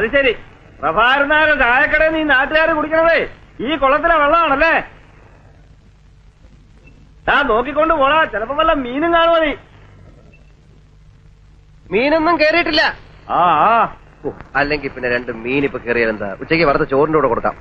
അത് ശരി. പ്രഭാകരനാരുടെ ചായക്കടയിൽ നീ നാട്ടുകാർ കുടിക്കണതേ ഈ കുളത്തിലെ വെള്ളമാണല്ലേ? നോക്കിക്കൊണ്ട് പോടാ, ചിലപ്പോ വല്ല മീനും കാണുമോ നീ? മീനൊന്നും കേറിയിട്ടില്ല. ആ അല്ലെങ്കിൽ പിന്നെ 2 മീൻ ഇപ്പൊ കയറിയാലെന്താ? ഉച്ചയ്ക്ക് വറുത്ത ചോറിന്റെ കൂടെ കൊടുക്കാം.